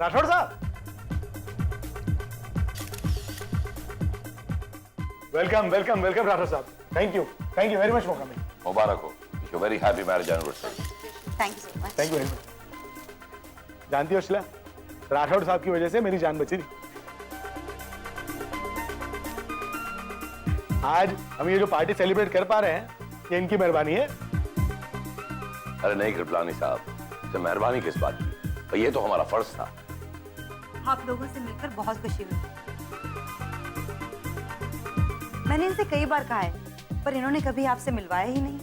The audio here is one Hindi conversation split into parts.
राठौड़ साहब, वेलकम वेलकम वेलकम राठौड़ साहब। Thank you very much for coming. मुबारक हो, you very happy marriage anniversary. Thank you so much. Thank you very much. जानती हो शिला, राठौड़ साहब की वजह से मेरी जान बची थी। आज हम ये जो पार्टी सेलिब्रेट कर पा रहे हैं, ये इनकी मेहरबानी है। अरे नहीं कृपलानी साहब, तो मेहरबानी किस बात की, और ये तो हमारा फर्ज था। आप लोगों से मिलकर बहुत खुशी हुई। मैंने इनसे कई बार कहा है, पर इन्होंने कभी आपसे मिलवाया ही नहीं।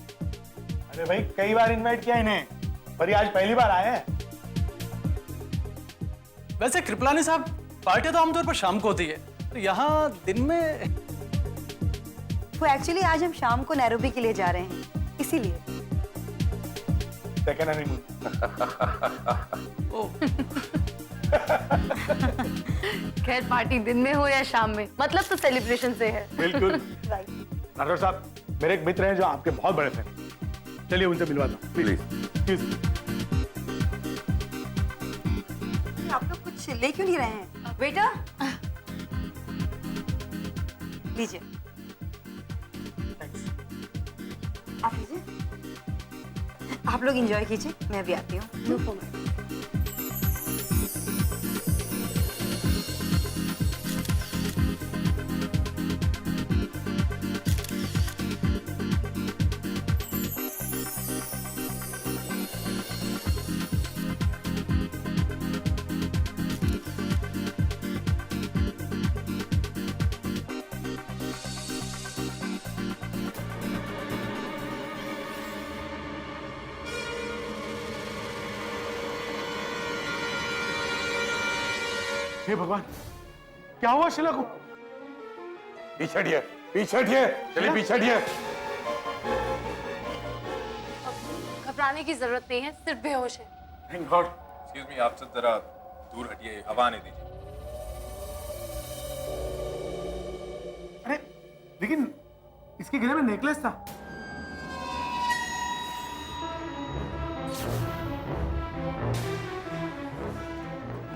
अरे भाई, कई बार इनवाइट किया इन्हें, पर ये आज पहली बार आए हैं। वैसे कृपलानी साहब, पार्टी तो आमतौर पर शाम को होती है, तो यहाँ दिन में। वो एक्चुअली आज हम शाम को नैरोबी के लिए जा रहे हैं, इसीलिए। Second honeymoon. खैर, पार्टी दिन में हो या शाम में, मतलब तो सेलिब्रेशन से है। बिल्कुल। राइट। राठौड़ साहब, मेरे एक मित्र हैं जो आपके बहुत बड़े फैन हैं। चलिए उनसे मिलवाता हूँ, प्लीज प्लीज। आप लोग कुछ ले क्यों नहीं रहे हैं? बेटा, लीजिए। आप लीजिए। आप लोग एंजॉय कीजिए, मैं भी आती हूँ। No problem. हे भगवान, क्या हुआ शिला को? पीछे हटिए, पीछे हटिए, चलिए पीछे हटिए। घबराने की जरूरत नहीं है, सिर्फ बेहोश है। Thank God. एक्सक्यूज मी, आप सब जरा दूर हटिए, हवा आने दीजिए। अरे लेकिन इसके गले में नेकलेस था।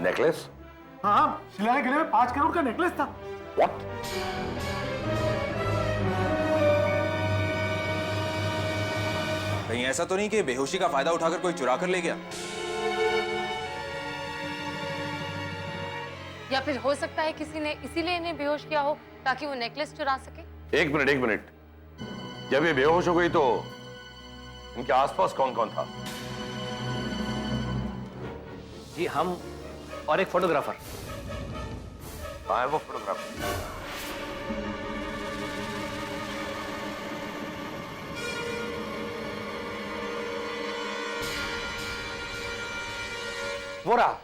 नेकलेस? हाँ, शिला के गले में 5 करोड़ का नेकलेस था। व्हाट? कहीं ऐसा तो नहीं कि बेहोशी का फायदा उठाकर कोई चुरा कर ले गया? या फिर हो सकता है किसी ने इसीलिए इन्हें बेहोश किया हो ताकि वो नेकलेस चुरा सके। एक मिनट, एक मिनट। जब ये बेहोश हो गई तो इनके आसपास कौन कौन था? जी हम और एक फोटोग्राफर। कहाँ है वो फोटोग्राफर? वो रहा।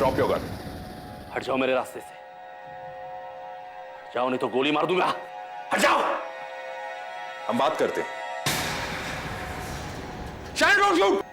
Drop your gun. हट जाओ मेरे रास्ते से, हट जाओ नहीं तो गोली मार दूंगा। हट जाओ। हम बात करते हैं। शायद डोंट शूट।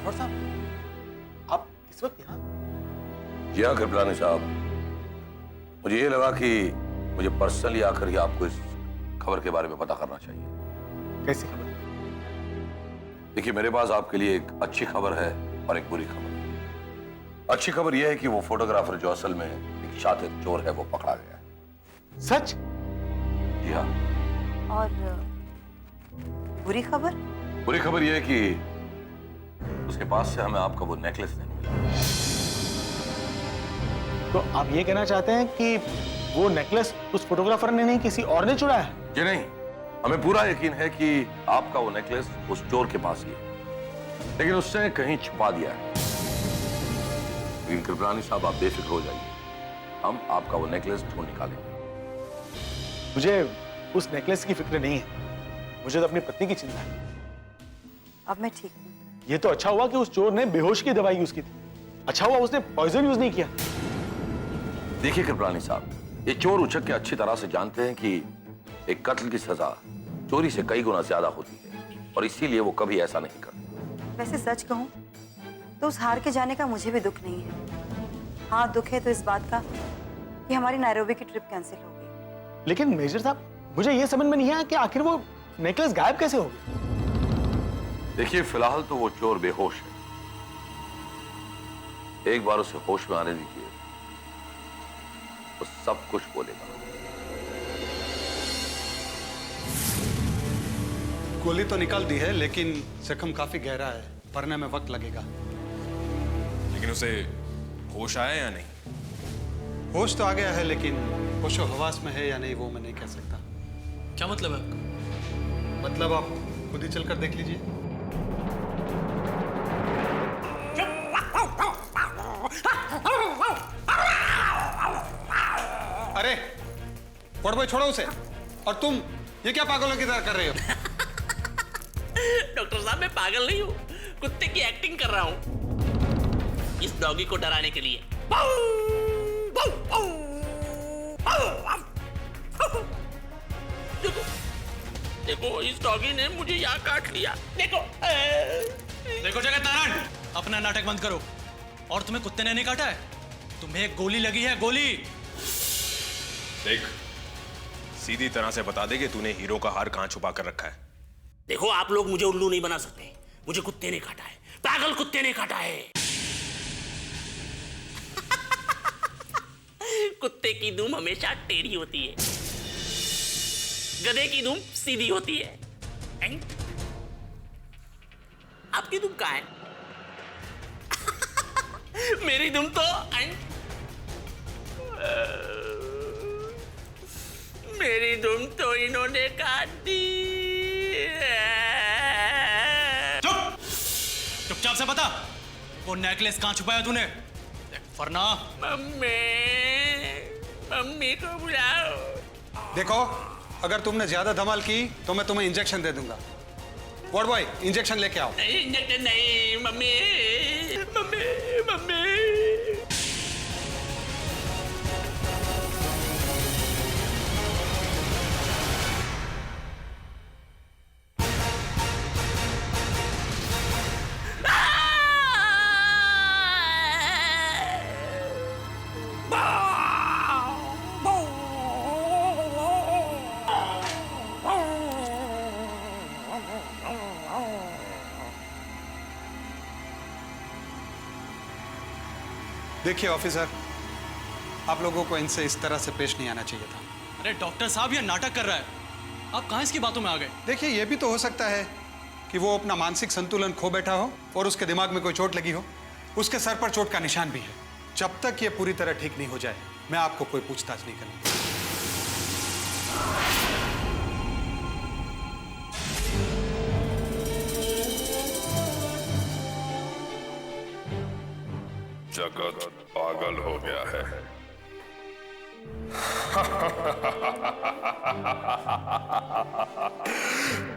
राठौर साहब, आप इस वक्त यहाँ? जी हाँ कृपलानी साहब, मुझे ये लगा कि मुझे पर्सनली आकर ही आपको इस खबर के बारे में पता करना चाहिए। कैसी खबर? देखिए, मेरे पास आपके लिए एक अच्छी खबर है और एक बुरी खबर। अच्छी खबर यह है कि वो फोटोग्राफर जो असल में एक शातिर चोर है वो पकड़ा गया है। सच? जी हाँ। और बुरी खबर? बुरी खबर यह है कि उसके पास से हमें आपका वो नेकलेस नहीं मिला। तो आप ये कहना चाहते हैं कि वो नेकलेस उस फोटोग्राफर ने नहीं किसी और ने चुराया है? जी नहीं, हमें पूरा यकीन है कि आपका वो नेकलेस उस चोर के पास ही है, लेकिन उसने कहीं छुपा दिया है। लेकिन कृपलानी साहब, आप बेफिक्र हो जाइए, हम आपका वो नेकलेस ढूंढ निकालेंगे। मुझे उस नेकलेस की फिक्र नहीं है, मुझे तो अपनी पत्नी की चिंता है। अब मैं ठीक हूँ। ये तो अच्छा हुआ कि उस चोर ने बेहोश की दवाई यूज की थी। अच्छा हुआ उसने पॉइजन यूज नहीं किया। देखिए कृपलानी साहब, ये चोर उचक के अच्छी तरह से जानते हैं कि एक कत्ल की सजा चोरी से कई गुना ज्यादा होती है, और इसीलिए वो कभी ऐसा नहीं करते। वैसे सच कहूँ तो उस हार के जाने का मुझे भी दुख नहीं है। हाँ, दुख है तो इस बात का कि हमारी नैरोबी की ट्रिप कैंसिल हो गई। लेकिन मेजर साहब, मुझे ये समझ में नहीं आया कि आखिर वो नेकलेस गायब कैसे हो गया। देखिए, फिलहाल तो वो चोर बेहोश है। एक बार उसे होश में आने दीजिए, वो सब कुछ बोलेगा। गोली तो निकाल दी है, लेकिन जख्म काफी गहरा है, भरने में वक्त लगेगा। लेकिन उसे होश आया या नहीं? होश तो आ गया है, लेकिन होशो हवास में है या नहीं वो मैं नहीं कह सकता। क्या मतलब है आपका? मतलब आप खुद ही चलकर देख लीजिए। अरे वार्ड बॉय छोड़ो उसे। और तुम ये क्या पागलों की तरह कर रहे हो? डॉक्टर साहब मैं पागल नहीं हूँ, कुत्ते की एक्टिंग कर रहा हूँ इस डॉगी को डराने के लिए। देखो देखो इस डॉगी ने मुझे यहाँ काट लिया। देखो देखो जगत नारायण, अपना नाटक बंद करो। और तुम्हें कुत्ते ने नहीं काटा है, तुम्हें एक गोली लगी है, गोली। देख, सीधी तरह से बता दे कि तूने हीरो का हार कहां छुपा कर रखा है। देखो आप लोग मुझे उल्लू नहीं बना सकते, मुझे कुत्ते ने काटा है, पागल कुत्ते ने काटा है। कुत्ते की दुम हमेशा टेढ़ी होती है, गधे की दुम सीधी होती है। आपकी दुम कहाँ है? मेरी दुम तो मेरी दुम तो इन्होंने काट दी। चुपचाप से बता, वो नेकलेस कहां छुपाया तूने? वरना मम्मी, मम्मी को बुलाओ। देखो, अगर तुमने ज्यादा धमाल की तो मैं तुम्हें इंजेक्शन दे दूंगा। वार्ड बॉय, इंजेक्शन लेके आओ। नहीं इंजेक्शन नहीं, मम्मी मम्मी मम्मी। देखिए ऑफिसर, आप लोगों को इनसे इस तरह से पेश नहीं आना चाहिए था। अरे डॉक्टर साहब, ये नाटक कर रहा है, आप कहां इसकी बातों में आ गए? देखिए, ये भी तो हो सकता है कि वो अपना मानसिक संतुलन खो बैठा हो और उसके दिमाग में कोई चोट लगी हो। उसके सर पर चोट का निशान भी है। जब तक ये पूरी तरह ठीक नहीं हो जाए, मैं आपको कोई पूछताछ नहीं करूंगा। जगत पागल हो गया है।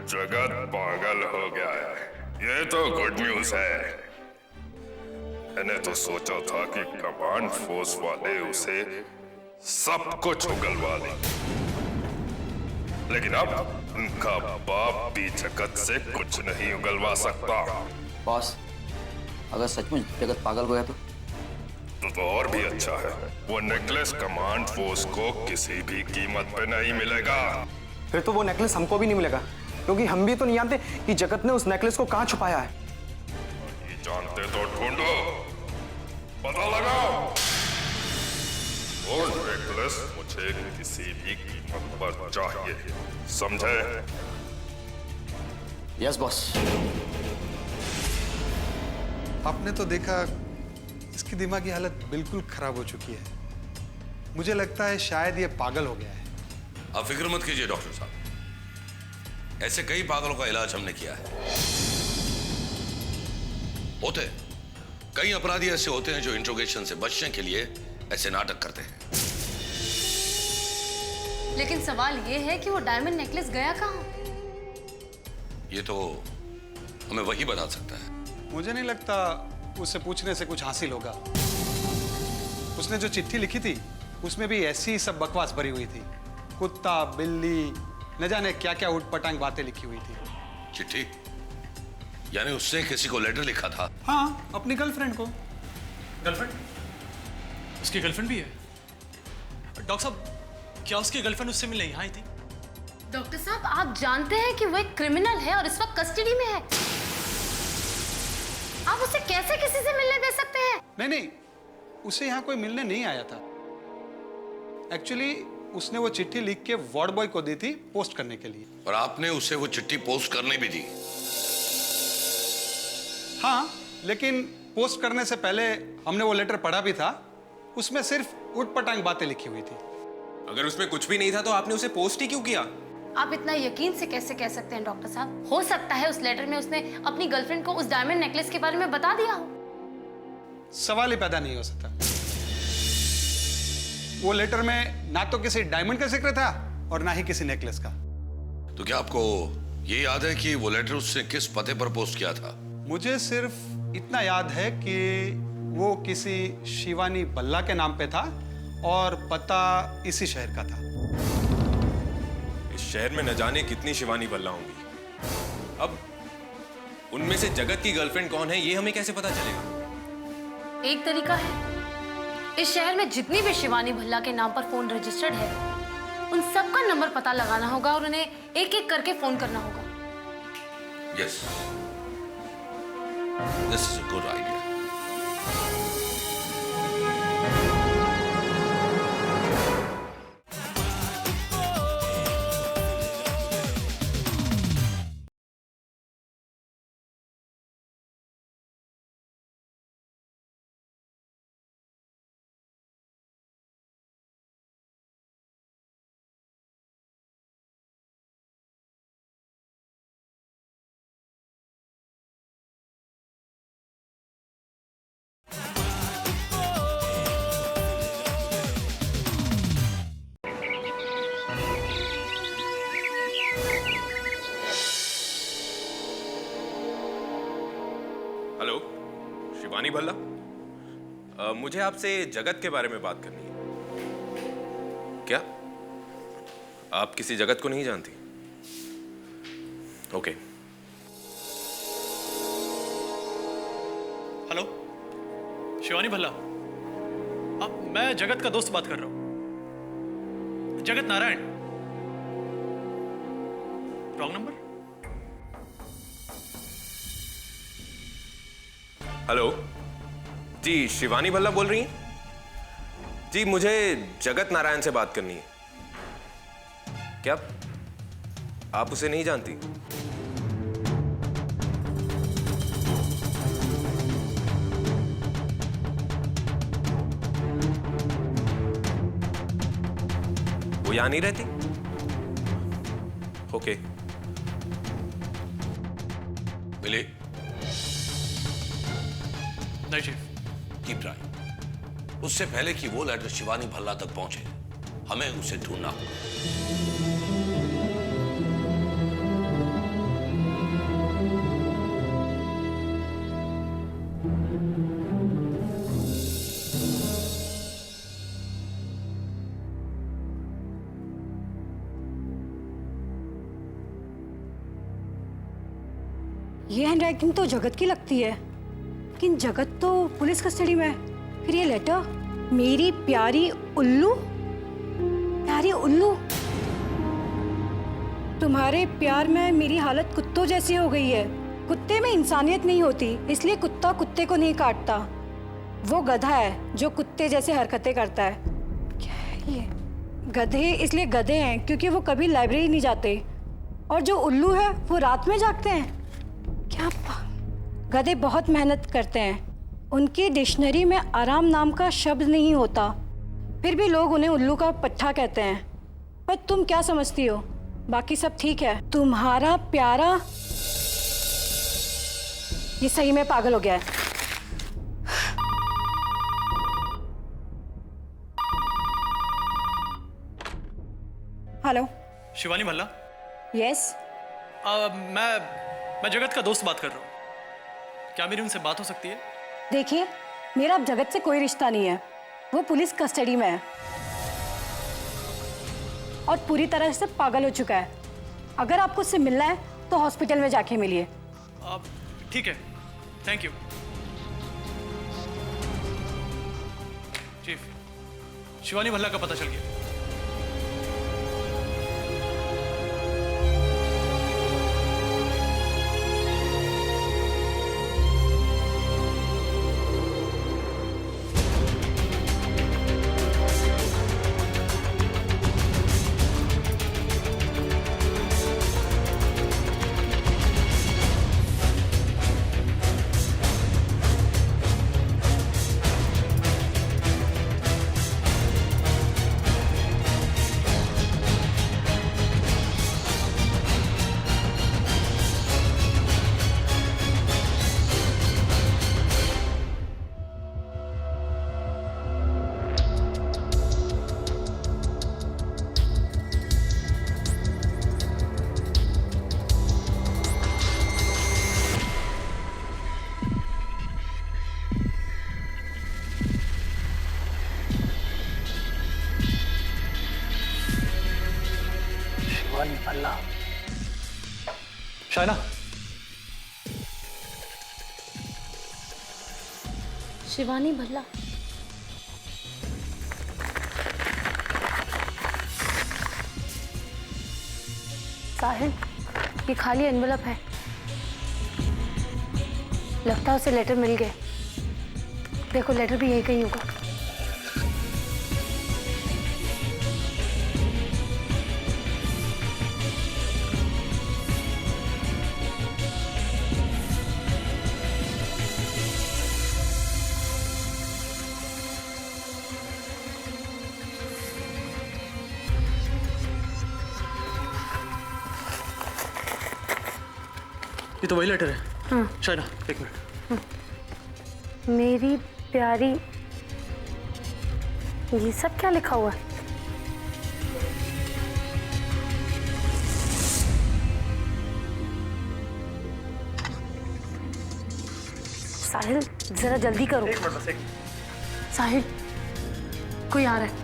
जगत पागल हो गया है, ये तो गुड न्यूज है। मैंने तो सोचा था कि कमांड फोर्स वाले उसे सब कुछ उगलवा दें, लेकिन अब उनका बाप भी जगत से कुछ नहीं उगलवा सकता। बॉस, अगर सचमुच जगत पागल हो गया तो और भी अच्छा है। वो नेकलेस कमांड फोर्स को किसी भी कीमत पे नहीं मिलेगा। फिर तो वो नेकलेस हमको भी नहीं मिलेगा, क्योंकि हम भी तो नहीं जानते कि जगत ने उस नेकलेस को कहां छुपाया है। ये जानते तो ढूंढो, पता लगाओ। वो नेकलेस मुझे किसी भी कीमत पर चाहिए, समझे? Yes boss. आपने तो देखा, इसकी दिमागी हालत बिल्कुल खराब हो चुकी है। मुझे लगता है शायद ये पागल हो गया है। आप फिक्र मत कीजिए डॉक्टर साहब, ऐसे कई पागलों का इलाज हमने किया है। होते कई अपराधी ऐसे होते हैं जो इंट्रोगेशन से बचने के लिए ऐसे नाटक करते हैं। लेकिन सवाल ये है कि वो डायमंड नेकलेस गया कहाँ? ये तो हमें वही बता सकता है। मुझे नहीं लगता उससे पूछने से कुछ हासिल होगा। उसने जो चिट्ठी लिखी थी उसमें भी ऐसी सब बकवास भरी हुई थी। कुत्ता, बिल्ली, न जाने क्या क्या उटपटांग बातें लिखी हुई थी। चिट्ठी? यानी उसने किसी को लेटर लिखा था? हाँ, अपनी गर्लफ्रेंड को। गर्लफ्रेंड? उसकी गर्लफ्रेंड भी है? डॉक्टर साहब, क्या उसकी गर्लफ्रेंड उससे मिलने यहाँ आई थी? डॉक्टर साहब, आप जानते हैं कि वो एक क्रिमिनल है और इस वक्त कस्टडी में है। आप उसे कैसे किसी से मिलने दे सकते हैं? नहीं, उसे यहाँ कोई मिलने नहीं आया था। एक्चुअली उसने वो चिट्ठी लिख के वार्ड बॉय को दी थी पोस्ट करने के लिए। और आपने उसे वो चिट्ठी पोस्ट करने भी दी? हाँ, लेकिन पोस्ट करने से पहले हमने वो लेटर पढ़ा भी था। उसमें सिर्फ उटपटांग बातें लिखी हुई थी। अगर उसमें कुछ भी नहीं था तो आपने उसे पोस्ट ही क्यों किया? आप इतना यकीन से कैसे कह सकते हैं डॉक्टर साहब? हो सकता है उस लेटर में उसने अपनी गर्लफ्रेंड को उस डायमंड नेकलेस के बारे में बता दिया हो। सवाल ही पैदा नहीं हो सकता। वो लेटर में ना तो किसी डायमंड का जिक्र था और ना ही किसी नेकलेस का। तो क्या आपको ये याद है कि वो लेटर उसने किस पते पर पोस्ट किया था? मुझे सिर्फ इतना याद है कि वो किसी शिवानी बल्ला के नाम पे था और पता इसी शहर का था। इस शहर में न जाने कितनी शिवानी बल्ला होंगी। अब उनमें से जगत की गर्लफ्रेंड कौन है, ये हमें कैसे पता चलेगा? एक तरीका है, इस शहर में जितनी भी शिवानी भल्ला के नाम पर फोन रजिस्टर्ड है, उन सबका नंबर पता लगाना होगा और उन्हें एक एक करके फोन करना होगा। Yes, this is a good idea. Hello, Shivani Bhalla. मुझे आपसे जगत के बारे में बात करनी है। क्या आप किसी जगत को नहीं जानती? ओके। हेलो, शिवानी भल्ला। मैं जगत का दोस्त बात कर रहा हूं, Jagat Narayan. Wrong number. Hello जी, शिवानी भल्ला बोल रही हैं? जी, मुझे जगत नारायण से बात करनी है। क्या आप उसे नहीं जानती? वो यहां नहीं रहती? ओके। मिले? नहीं चीफ। Keep trying. उससे पहले कि वो लेटर शिवानी भल्ला तक पहुंचे, हमें उसे ढूंढना होगा। ये हैंडराइटिंग तो जगत की लगती है, लेकिन जगत तो पुलिस कस्टडी में है। फिर ये लेटर, मेरी प्यारी उल्लू, प्यारी उल्लू, तुम्हारे प्यार में मेरी हालत कुत्तों जैसी हो गई है। कुत्ते में इंसानियत नहीं होती, इसलिए कुत्ता कुत्ते को नहीं काटता। वो गधा है जो कुत्ते जैसे हरकतें करता है। क्या है ये? गधे इसलिए गधे हैं क्योंकि वो कभी लाइब्रेरी नहीं जाते, और जो उल्लू है वो रात में जागते हैं। क्या गधे बहुत मेहनत करते हैं, उनकी डिक्शनरी में आराम नाम का शब्द नहीं होता, फिर भी लोग उन्हें उल्लू का पट्टा कहते हैं। पर तुम क्या समझती हो, बाकी सब ठीक है? तुम्हारा प्यारा ये सही में पागल हो गया है। हेलो, शिवानी भल्ला। यस। मैं जगत का दोस्त बात कर रहा हूँ। क्या मेरी उनसे बात हो सकती है? देखिए, मेरा अब जगत से कोई रिश्ता नहीं है, वो पुलिस कस्टडी में है और पूरी तरह से पागल हो चुका है। अगर आपको उससे मिलना है तो हॉस्पिटल में जाके मिलिए। ठीक है, thank you chief. Shivani Bhalla का पता चल गया। शायना, शिवानी भल्ला। साहिल, ये खाली एनवेलप है। लगता है उसे लेटर मिल गए। देखो लेटर भी यही कहीं होगा। ये तो वही लेटर है। हाँ। शायना, एक मिनट। मेरी प्यारी, ये सब क्या लिखा हुआ है? साहिल, जरा जल्दी करो। एक मिनट बस, एक। साहिल, कोई आ रहा है।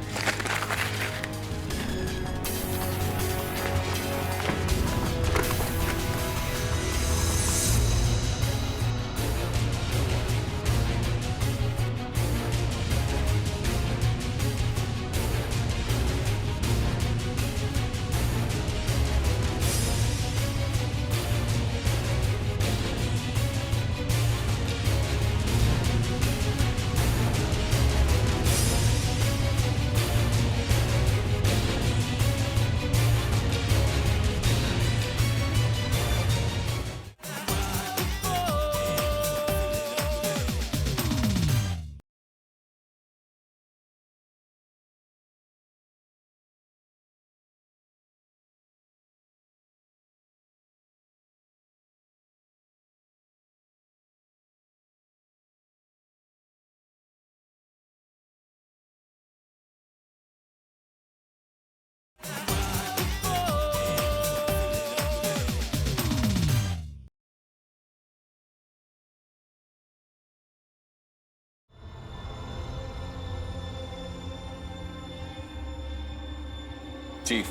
चीफ,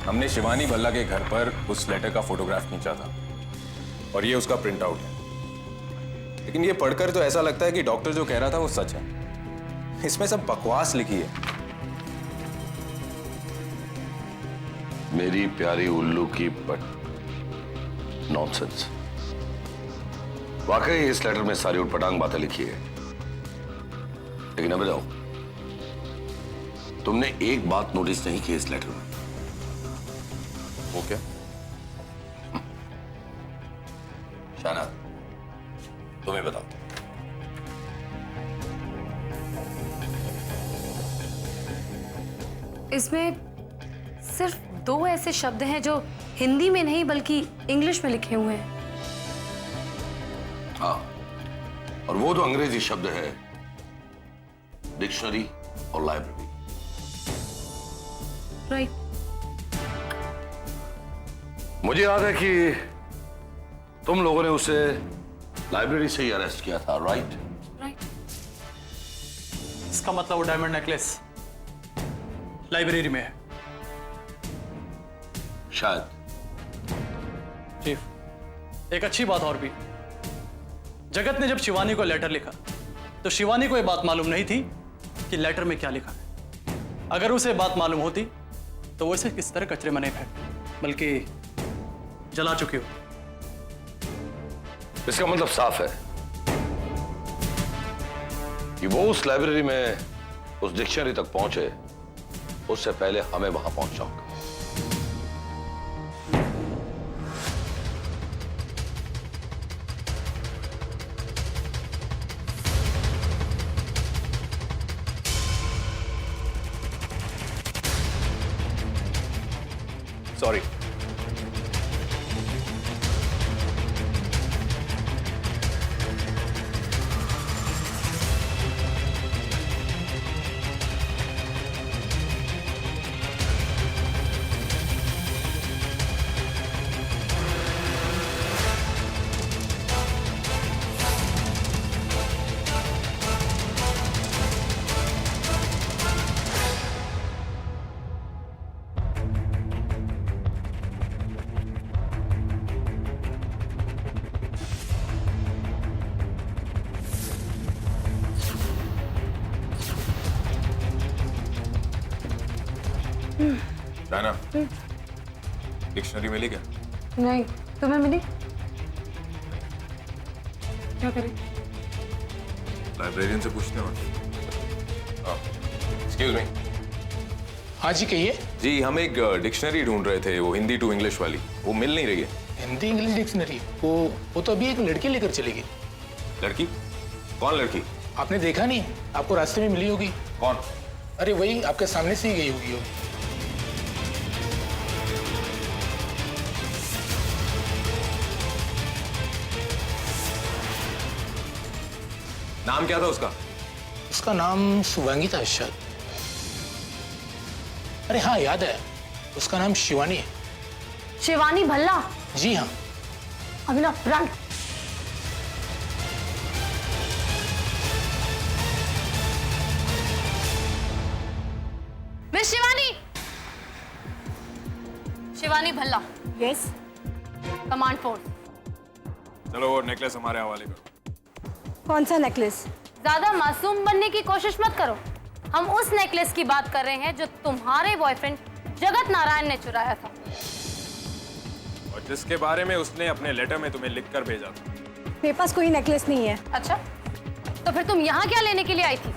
हमने शिवानी भल्ला के घर पर उस लेटर का फोटोग्राफ खींचा था और ये उसका प्रिंट आउट है। लेकिन ये पढ़कर तो ऐसा लगता है कि डॉक्टर जो कह रहा था वो सच है। इसमें सब बकवास लिखी है। मेरी प्यारी उल्लू की पट, नॉनसेंस। वाकई इस लेटर में सारी उटपटांग बातें लिखी है। लेकिन अब बताओ, तुमने एक बात नोटिस नहीं की इस लेटर में? वो क्या? शाना, तुम्हें बताओ। इसमें सिर्फ 2 ऐसे शब्द हैं जो हिंदी में नहीं बल्कि इंग्लिश में लिखे हुए हैं। हाँ, और वो तो अंग्रेजी शब्द है डिक्शनरी और लाइब्रेरी। राइट। मुझे याद है कि तुम लोगों ने उसे लाइब्रेरी से ही अरेस्ट किया था, राइट? राइट। इसका मतलब वो डायमंड नेकलेस लाइब्रेरी में है। शायद। चीफ, एक अच्छी बात और भी। जगत ने जब शिवानी को लेटर लिखा तो शिवानी को यह बात मालूम नहीं थी कि लेटर में क्या लिखा है। अगर उसे बात मालूम होती तो वो इसे किस तरह कचरे में नहीं फेंकती, बल्कि जला चुकी हो। इसका मतलब साफ है कि वो उस लाइब्रेरी में उस डिक्शनरी तक पहुंचे उससे पहले हमें वहां पहुंचना होगा। सॉरी। शायना, डिक्शनरी मिली क्या? नहीं, तुम्हें मिली? क्या करें? लाइब्रेरियन से पूछते हैं। Excuse me. हाँ जी कहिए। जी हम एक डिक्शनरी ढूंढ रहे थे, वो हिंदी टू इंग्लिश वाली, वो मिल नहीं रही है। हिंदी इंग्लिश डिक्शनरी वो तो अभी एक लड़की लेकर चली गई। लड़की? कौन लड़की? आपने देखा नहीं? आपको रास्ते में मिली होगी। कौन? अरे वही आपके सामने से ही गई होगी वो। नाम क्या था उसका? उसका नाम शुभांगी था शायद। अरे हाँ याद है, उसका नाम शिवानी है। शिवानी भल्ला? जी हाँ। Abhinav run. Miss Shivani. Shivani Bhalla. Yes. Command phone. चलो वो नेकलेस हमारे हवाले करो। कौन सा नेकलेस? ज्यादा मासूम बनने की कोशिश मत करो। हम उस नेकलेस की बात कर रहे हैं जो तुम्हारे बॉयफ्रेंड जगत नारायण ने चुराया था और जिसके बारे में उसने अपने लेटर में तुम्हें लिखकर भेजा था। मेरे पास कोई नेकलेस नहीं है। अच्छा, तो फिर तुम यहाँ क्या लेने के लिए आई थी?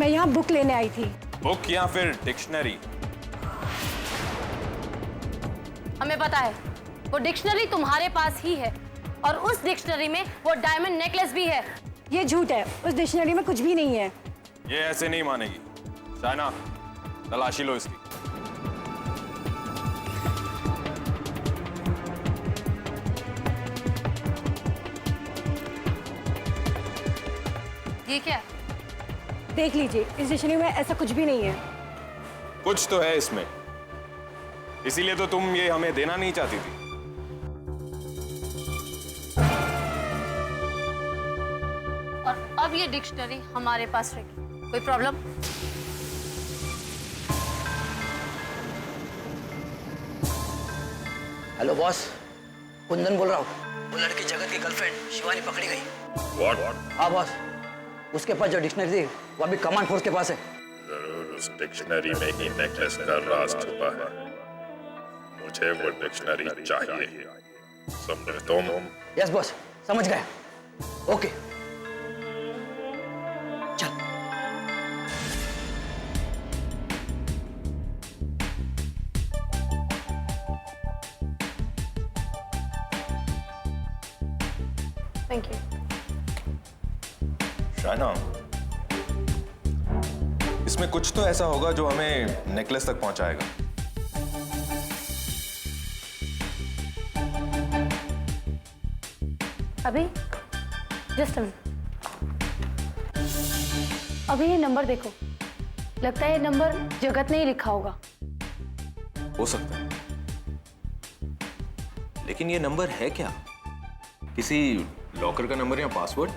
मैं यहाँ बुक लेने आई थी। बुक या फिर डिक्शनरी? हमें पता है वो डिक्शनरी तुम्हारे पास ही है और उस डिक्शनरी में वो डायमंड नेकलेस भी है। ये झूठ है, उस डिक्शनरी में कुछ भी नहीं है। ये ऐसे नहीं मानेगी। शायना, तलाशी लो इसकी। ये क्या? देख लीजिए, इस डिक्शनरी में ऐसा कुछ भी नहीं है। कुछ तो है इसमें, इसीलिए तो तुम ये हमें देना नहीं चाहती थी। और अब ये डिक्शनरी हमारे पास रहेगी। कोई प्रॉब्लम? हेलो बॉस, कुंदन बोल रहा हूँ। वो लड़की जगत की गर्लफ्रेंड शिवानी पकड़ी गई। What? हाँ बॉस, उसके पास जो डिक्शनरी थी वो अभी कमांड फोर्स के पास है। जरूर उस डिक्शनरी में ही नेकलेस का राज छुपा है। मुझे वो डिक्शनरी चाहिए। समझे तुम? यस बॉस, समझ गया। ओके चल। Thank you. शायना, इसमें कुछ तो ऐसा होगा जो हमें नेकलेस तक पहुंचाएगा। अभी जस्ट अभी ये नंबर देखो। लगता है ये नंबर जगत ने ही लिखा होगा। हो सकता है, लेकिन ये नंबर है क्या? किसी लॉकर का नंबर या पासवर्ड?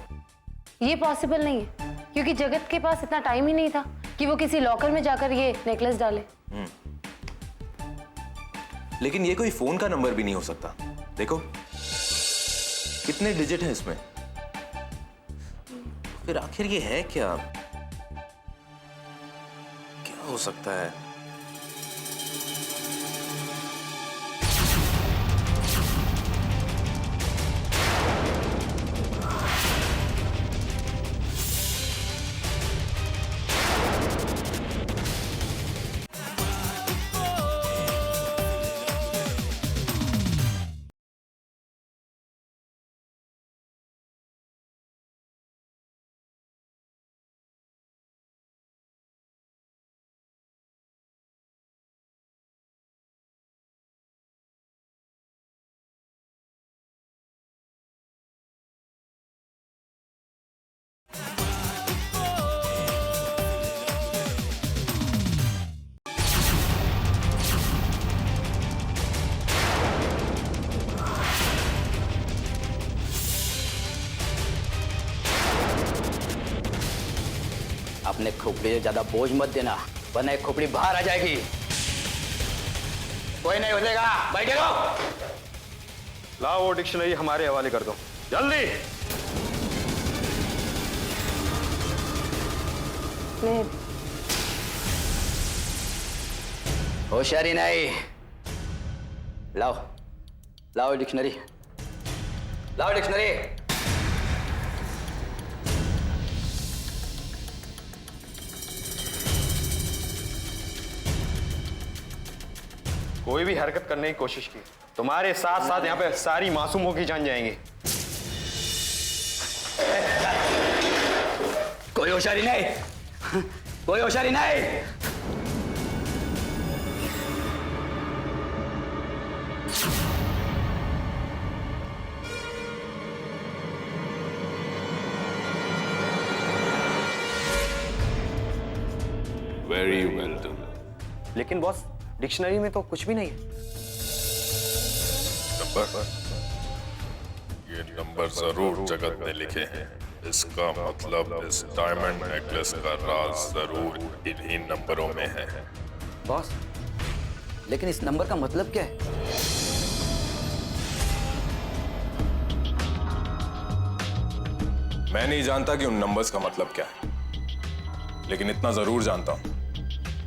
ये पॉसिबल नहीं है क्योंकि जगत के पास इतना टाइम ही नहीं था कि वो किसी लॉकर में जाकर ये नेकलेस डाले। लेकिन ये कोई फोन का नंबर भी नहीं हो सकता। देखो कितने डिजिट हैं इसमें। फिर आखिर ये है क्या? क्या हो सकता है? अपने खोपड़ी से ज्यादा बोझ मत देना, वरना एक खोपड़ी बाहर आ जाएगी। कोई नहीं उठेगा, बैठे रहो। लाओ वो डिक्शनरी हमारे हवाले कर दो जल्दी। होशियारी नहीं। लाओ लाओ डिक्शनरी, लाओ डिक्शनरी। कोई भी हरकत करने की कोशिश की, तुम्हारे साथ साथ यहाँ पे सारी मासूमों की जान जाएंगी। कोई होशियारी नहीं, कोई होशियारी नहीं। Very well done. लेकिन बॉस, डिक्शनरी में तो कुछ भी नहीं है। नंबर, ये नंबर जरूर जगत ने लिखे हैं। इसका मतलब इस डायमंड नेकलेस का राज जरूर इन्हीं नंबरों में है। बॉस, लेकिन इस नंबर का मतलब क्या है? मैं नहीं जानता कि उन नंबर्स का मतलब क्या है, लेकिन इतना जरूर जानता हूं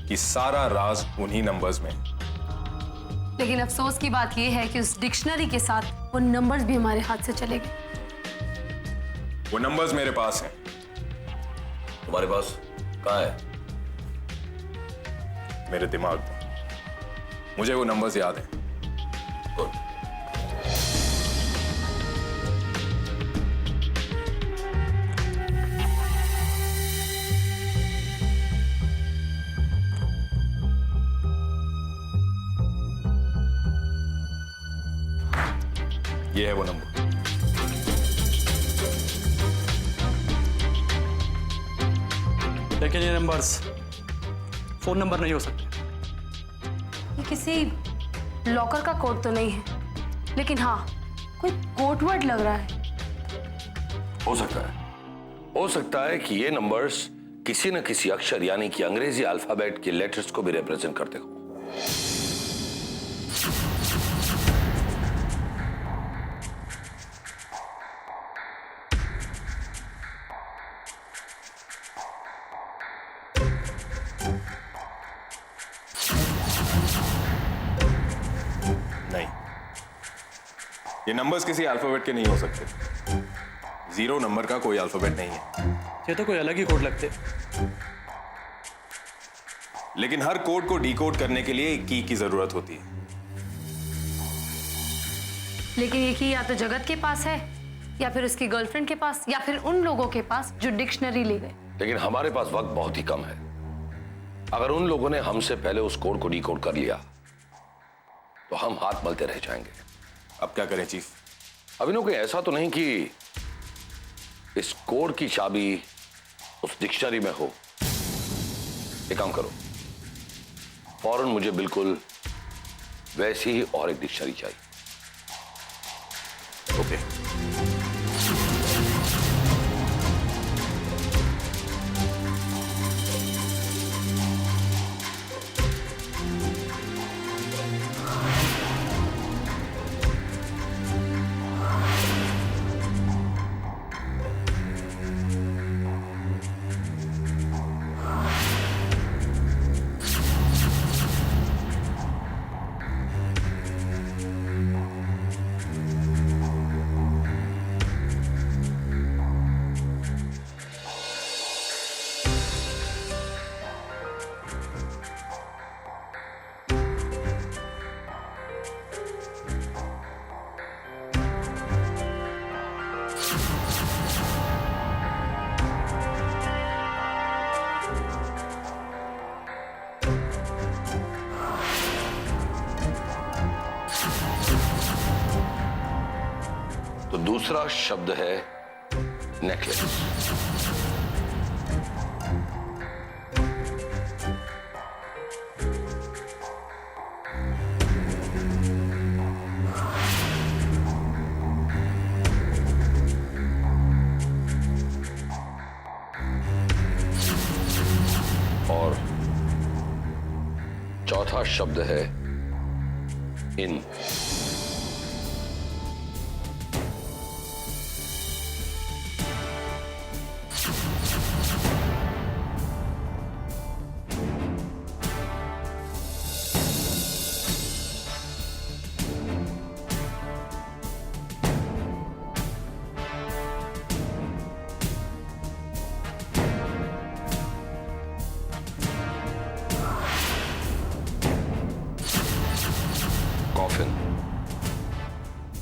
कि सारा राज उन्हीं नंबर्स में है। लेकिन अफसोस की बात यह है कि उस डिक्शनरी के साथ वो नंबर्स भी हमारे हाथ से चले गए। वो नंबर्स मेरे पास हैं। तुम्हारे पास कहाँ है? मेरे दिमाग में। मुझे वो नंबर्स याद हैं। गुड। ये है वो नंबर। लेकिन ये नंबर्स फोन नंबर नहीं हो सकते। ये किसी लॉकर का कोड तो नहीं है, लेकिन हाँ कोई कोड वर्ड लग रहा है। हो सकता है कि ये नंबर्स किसी न किसी अक्षर यानी कि अंग्रेजी अल्फाबेट के लेटर्स को भी रिप्रेजेंट करते हो। नहीं, ये नंबर्स किसी अल्फाबेट के नहीं हो सकते। 0 नंबर का कोई अल्फाबेट नहीं है। ये तो कोई अलग ही कोड लगते। लेकिन हर कोड को डिकोड करने के लिए एक की जरूरत होती है। लेकिन ये की या तो जगत के पास है, या फिर उसकी गर्लफ्रेंड के पास, या फिर उन लोगों के पास जो डिक्शनरी ले गए। लेकिन हमारे पास वक्त बहुत ही कम है। अगर उन लोगों ने हमसे पहले उस कोड को डिकोड कर लिया तो हम हाथ मलते रह जाएंगे। अब क्या करें चीफ? अभिनव, कोई ऐसा तो नहीं कि इस कोड की चाबी उस डिक्शनरी में हो? एक काम करो, फौरन मुझे बिल्कुल वैसी ही और एक डिक्शनरी चाहिए। ओके। तो दूसरा शब्द है नेकलेस। और चौथा शब्द है इन।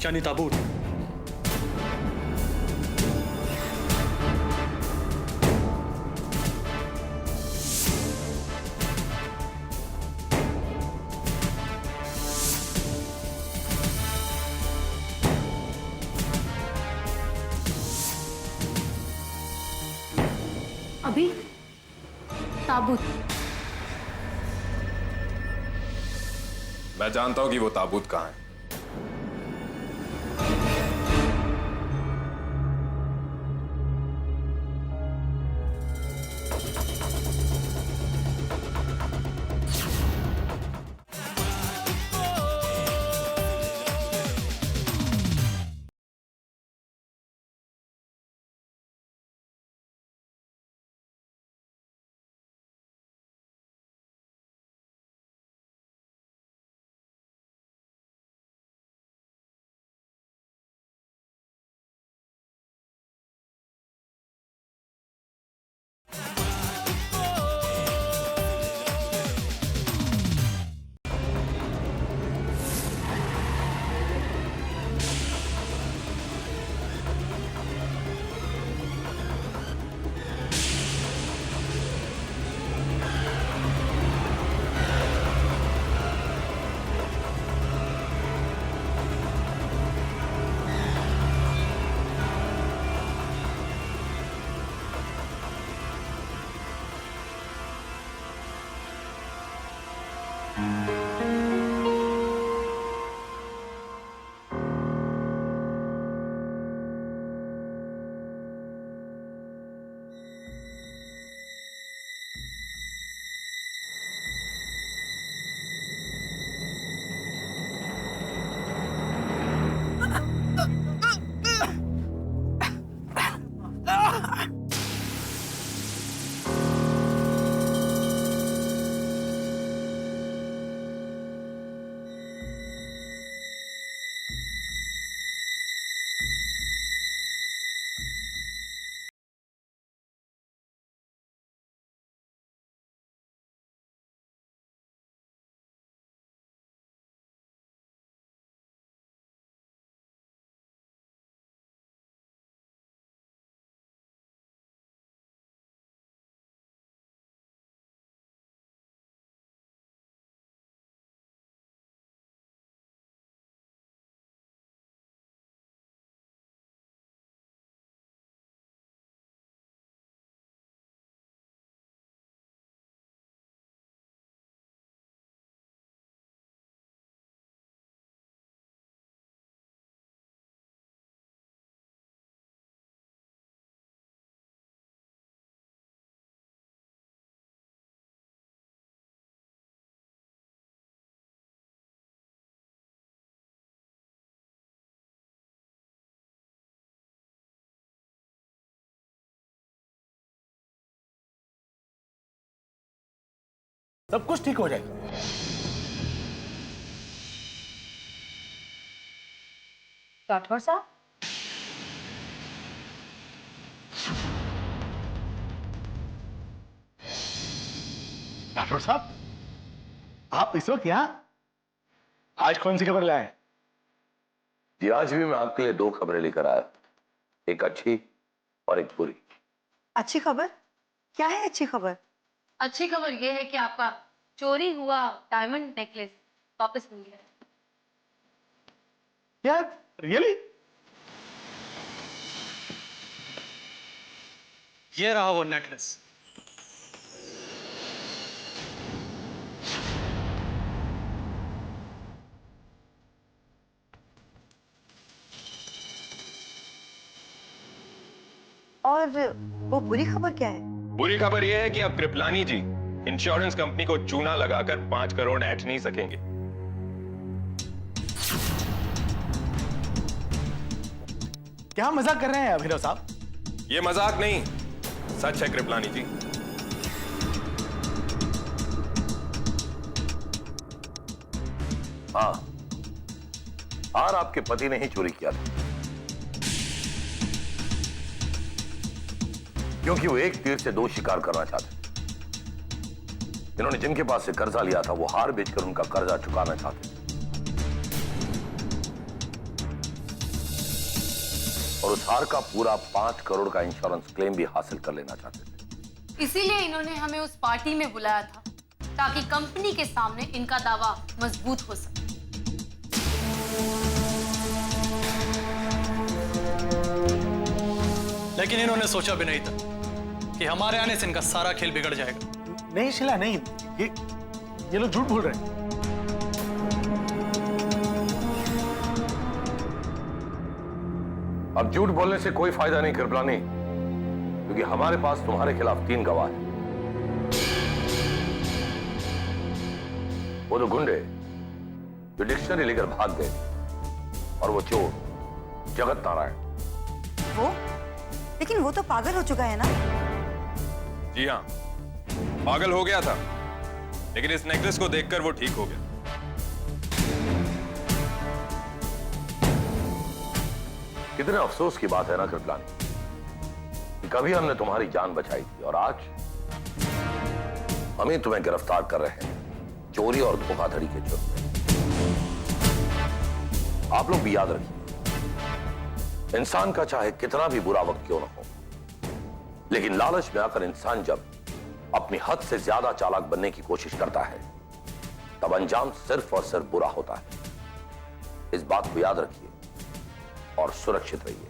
यानी ताबूत। अभी ताबूत। मैं जानता हूं कि वो ताबूत कहाँ है। सब कुछ ठीक हो जाएगा। राठौर साहब, राठौर साहब, आप इस वक्त यहाँ? आज कौन सी खबर लाए? जी आज भी मैं आपके लिए 2 खबरें लेकर आया, एक अच्छी और एक बुरी। अच्छी खबर? क्या है अच्छी खबर? अच्छी खबर यह है कि आपका चोरी हुआ डायमंड नेकलेस वापस मिल गया है। क्या? रियली? ये रहा वो नेकलेस। और वो बुरी खबर क्या है? बुरी खबर यह है कि अब कृपलानी जी इंश्योरेंस कंपनी को चूना लगाकर 5 करोड़ ऐंठ नहीं सकेंगे। क्या मजाक कर रहे हैं अभिनव साहब? ये मजाक नहीं, सच है कृपलानी जी। हाँ, हार आपके पति ने ही चोरी किया था, क्योंकि वो एक तीर से 2 शिकार करना चाहते थे। इन्होंने जिनके पास से कर्जा लिया था वो हार बेचकर उनका कर्जा चुकाना चाहते थे। और उस हार का पूरा 5 करोड़ का इंश्योरेंस क्लेम भी हासिल कर लेना चाहते थे। इसीलिए इन्होंने हमें उस पार्टी में बुलाया था ताकि कंपनी के सामने इनका दावा मजबूत हो सके। लेकिन इन्होंने सोचा भी नहीं था कि हमारे आने से इनका सारा खेल बिगड़ जाएगा। नहीं शिला, नहीं, ये लोग झूठ बोल रहे हैं। अब झूठ बोलने से कोई फायदा नहीं कृपलानी, क्योंकि हमारे पास तुम्हारे खिलाफ 3 गवाह हैं। वो 2 गुंडे जो डिक्शनरी लेकर भाग गए और वो चोर जगत नारायण। वो? लेकिन वो तो पागल हो चुका है ना? जी हाँ, पागल हो गया था, लेकिन इस नेकलेस को देखकर वो ठीक हो गया। कितने अफसोस की बात है ना कृपलानी, कि कभी हमने तुम्हारी जान बचाई थी और आज हम ही तुम्हें गिरफ्तार कर रहे हैं चोरी और धोखाधड़ी के जुर्म में। आप लोग भी याद रखिए, इंसान का चाहे कितना भी बुरा वक्त क्यों ना हो, लेकिन लालच में आकर इंसान जब अपनी हद से ज्यादा चालाक बनने की कोशिश करता है, तब अंजाम सिर्फ और सिर्फ बुरा होता है। इस बात को याद रखिए और सुरक्षित रहिए।